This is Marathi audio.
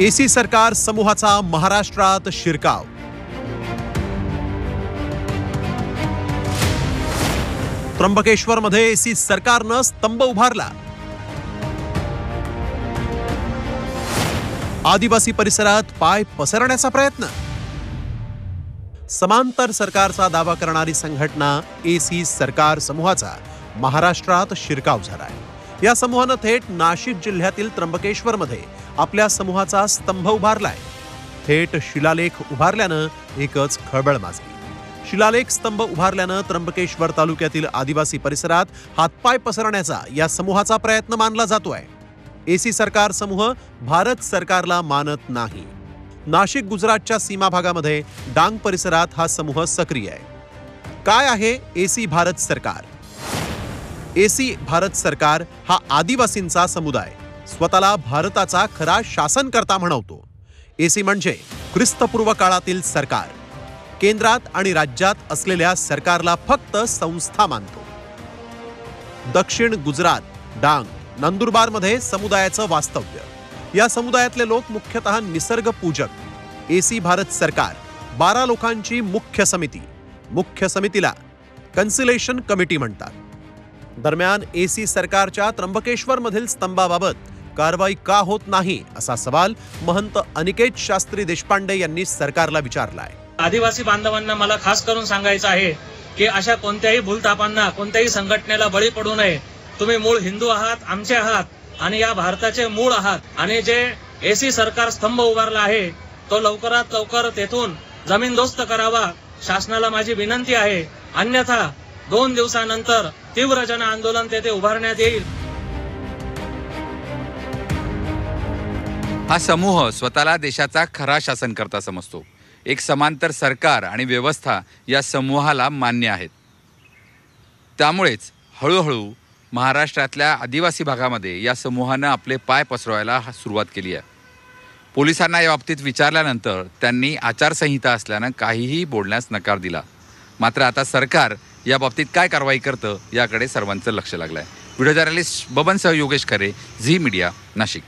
एसी सरकार समूहाचा महाराष्ट्रात शिरकाव। त्र्यंबकेश्वरमध्ये एसी सरकारनं स्तंभ उभारला। आदिवासी परिसरात पाय पसरण्याचा प्रयत्न। समांतर सरकारचा दावा करणारी संघटना एसी सरकार समूहाचा महाराष्ट्रात शिरकाव झालाय। या समूहानं थेट नाशिक जिल्ह्यातील त्र्यंबकेश्वरमध्ये आपल्या समूहाचा स्तंभ उभारलाय। थेट शिलालेख उभारल्यानं एकच खळबळ माजली। शिलालेख स्तंभ उभारल्यानं त्र्यंबकेश्वर तालुक्यातील आदिवासी परिसरात हातपाय पसरण्याचा या समूहाचा प्रयत्न मानला जातोय। एसी सरकार समूह भारत सरकारला मानत नाही। नाशिक गुजरातच्या सीमा भागामध्ये डांग परिसरात हा समूह सक्रिय आहे। काय आहे एसी भारत सरकार? एसी भारत सरकार हा आदिवासींचा समुदाय स्वतःला भारताचा खरा शासनकर्ता म्हणवतो। एसी म्हणजे ख्रिस्तपूर्व काळातील सरकार। केंद्रात आणि राज्यात असलेल्या सरकारला फक्त संस्था मानतो। दक्षिण गुजरात, डांग, नंदुरबारमध्ये समुदायाचं वास्तव्य। या समुदायातले लोक मुख्यतः निसर्ग पूजक। एसी भारत सरकार 12 लोकांची मुख्य समिती, मुख्य समितीला कन्सिलेशन कमिटी म्हणतात। दरम्यान एसी सरकारच्या त्र्यंबकेश्वर मधील स्तंभाबाबत कारवाई का होत नाही असा सवाल महंत अनिकेत शास्त्री देशपांडे यांनी सरकारला विचारलाय। आदिवासी बांधवांना मला खास करून सांगायचं आहे की अशा कोणत्याही भूलथापांना, कोणत्याही संघटनेला बळी पडू नये। तुम्ही मूळ हिंदू आहात, आमचे आहात आणि या भारताचे मूळ आहात। आणि जे एसी सरकार स्तंभ उभारला आहे तो लवकरात लवकर तेथून जमीनदोस्त करावा, शासनाला माझी विनंती आहे। अन्यथा 2 दिवसानंतर तीव्र जन आंदोलन तेथे उभारण्यात येईल। हा समूह स्वतःला देशाचा खरा शासनकर्ता समजतो। एक समांतर सरकार आणि व्यवस्था या समूहाला मान्य आहेत। त्यामुळेच हळूहळू महाराष्ट्रातल्या आदिवासी भागामध्ये या समूहानं आपले पाय पसरवायला सुरुवात केली आहे। पोलिसांना या बाबतीत विचारल्यानंतर त्यांनी आचारसंहिता असल्यानं काहीही बोलण्यास नकार दिला। मात्र आता सरकार या बाबतीत काय कारवाई करतं याकडे सर्वांचं लक्ष लागलं आहे। व्हिडिओ जर्नलिस्ट बबनसह योगेश खरे, झी मीडिया, नाशिक।